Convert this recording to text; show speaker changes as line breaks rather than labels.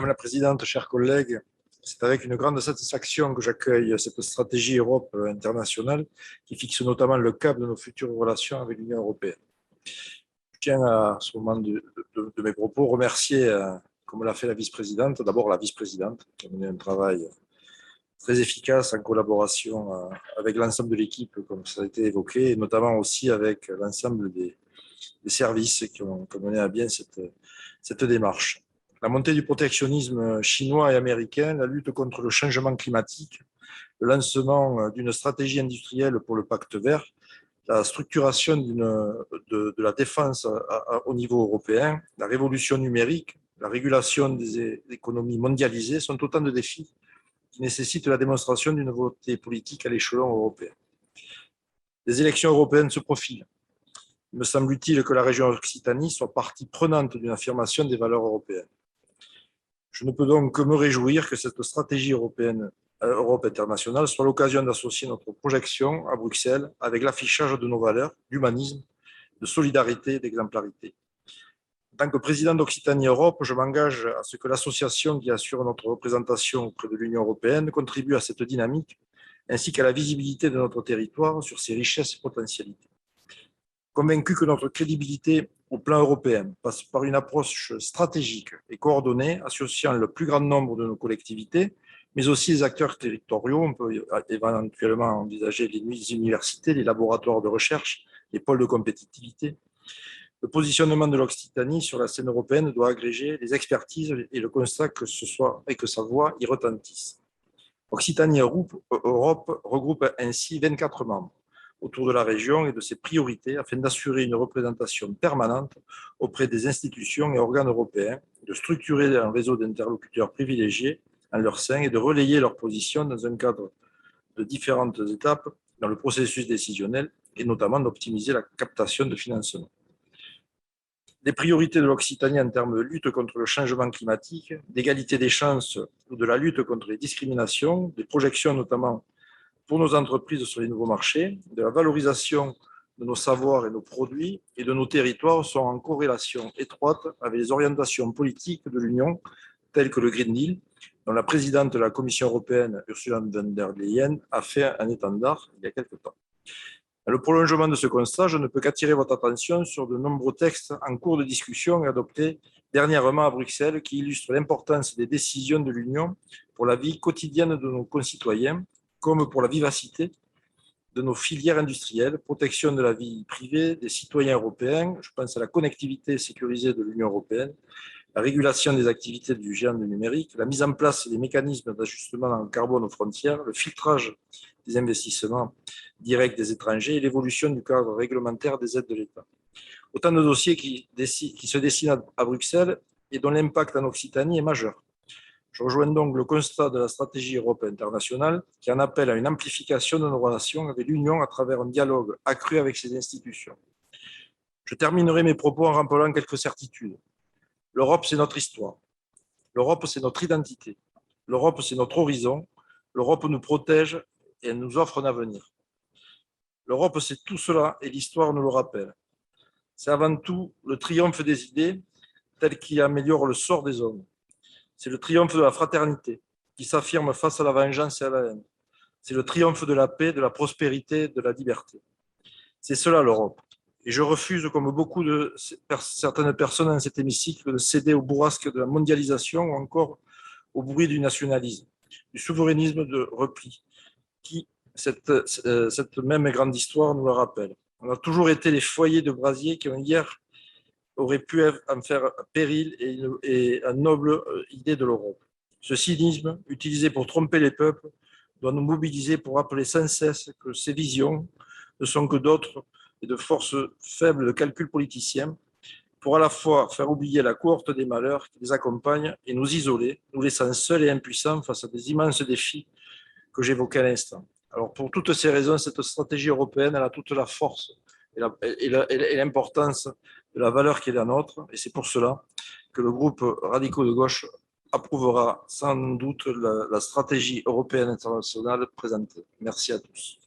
Madame la Présidente, chers collègues, c'est avec une grande satisfaction que j'accueille cette stratégie Europe internationale qui fixe notamment le cap de nos futures relations avec l'Union européenne. Je tiens à ce moment de mes propos remercier, comme l'a fait la vice-présidente, d'abord la vice-présidente qui a mené un travail très efficace en collaboration avec l'ensemble de l'équipe, comme ça a été évoqué, et notamment aussi avec l'ensemble des services qui ont mené à bien cette démarche. La montée du protectionnisme chinois et américain, la lutte contre le changement climatique, le lancement d'une stratégie industrielle pour le pacte vert, la structuration de la défense au niveau européen, la révolution numérique, la régulation des économies mondialisées sont autant de défis qui nécessitent la démonstration d'une volonté politique à l'échelon européen. Les élections européennes se profilent. Il me semble utile que la région Occitanie soit partie prenante d'une affirmation des valeurs européennes. Je ne peux donc que me réjouir que cette stratégie européenne, Europe internationale, soit l'occasion d'associer notre projection à Bruxelles avec l'affichage de nos valeurs d'humanisme, de solidarité et d'exemplarité. En tant que président d'Occitanie Europe, je m'engage à ce que l'association qui assure notre représentation auprès de l'Union européenne contribue à cette dynamique, ainsi qu'à la visibilité de notre territoire sur ses richesses et potentialités. Convaincu que notre crédibilité au plan européen passe par une approche stratégique et coordonnée associant le plus grand nombre de nos collectivités, mais aussi les acteurs territoriaux. On peut éventuellement envisager les universités, les laboratoires de recherche, les pôles de compétitivité. Le positionnement de l'Occitanie sur la scène européenne doit agréger les expertises et le constat que sa voix y retentisse. Occitanie Europe regroupe ainsi 24 membres autour de la région et de ses priorités afin d'assurer une représentation permanente auprès des institutions et organes européens, de structurer un réseau d'interlocuteurs privilégiés en leur sein et de relayer leurs positions dans un cadre de différentes étapes dans le processus décisionnel et notamment d'optimiser la captation de financement. Les priorités de l'Occitanie en termes de lutte contre le changement climatique, d'égalité des chances ou de la lutte contre les discriminations, des projections notamment pour nos entreprises sur les nouveaux marchés, de la valorisation de nos savoirs et nos produits et de nos territoires sont en corrélation étroite avec les orientations politiques de l'Union, telles que le Green Deal, dont la présidente de la Commission européenne, Ursula von der Leyen, a fait un étendard il y a quelque temps. Dans le prolongement de ce constat, je ne peux qu'attirer votre attention sur de nombreux textes en cours de discussion et adoptés dernièrement à Bruxelles qui illustrent l'importance des décisions de l'Union pour la vie quotidienne de nos concitoyens, comme pour la vivacité de nos filières industrielles, protection de la vie privée des citoyens européens, je pense à la connectivité sécurisée de l'Union européenne, la régulation des activités du géant du numérique, la mise en place des mécanismes d'ajustement en carbone aux frontières, le filtrage des investissements directs des étrangers et l'évolution du cadre réglementaire des aides de l'État. Autant de dossiers qui se dessinent à Bruxelles et dont l'impact en Occitanie est majeur. Je rejoins donc le constat de la stratégie Europe internationale qui en appelle à une amplification de nos relations avec l'Union à travers un dialogue accru avec ses institutions. Je terminerai mes propos en rappelant quelques certitudes. L'Europe, c'est notre histoire. L'Europe, c'est notre identité. L'Europe, c'est notre horizon. L'Europe nous protège et elle nous offre un avenir. L'Europe, c'est tout cela et l'histoire nous le rappelle. C'est avant tout le triomphe des idées tel qu'il améliore le sort des hommes. C'est le triomphe de la fraternité qui s'affirme face à la vengeance et à la haine. C'est le triomphe de la paix, de la prospérité, de la liberté. C'est cela l'Europe. Et je refuse, comme beaucoup de certaines personnes dans cet hémicycle, de céder au bourrasque de la mondialisation ou encore au bruit du nationalisme, du souverainisme de repli, qui, cette même grande histoire nous le rappelle. On a toujours été les foyers de brasiers qui ont hier aurait pu en faire péril et une noble idée de l'Europe. Ce cynisme, utilisé pour tromper les peuples, doit nous mobiliser pour rappeler sans cesse que ces visions ne sont que d'autres et de forces faibles de calcul politicien, pour à la fois faire oublier la cohorte des malheurs qui les accompagne et nous isoler, nous laissant seuls et impuissants face à des immenses défis que j'évoquais à l'instant. Alors pour toutes ces raisons, cette stratégie européenne elle a toute la force et l'importance de la valeur qui est la nôtre. Et c'est pour cela que le groupe radicaux de gauche approuvera sans doute la stratégie européenne internationale présentée. Merci à tous.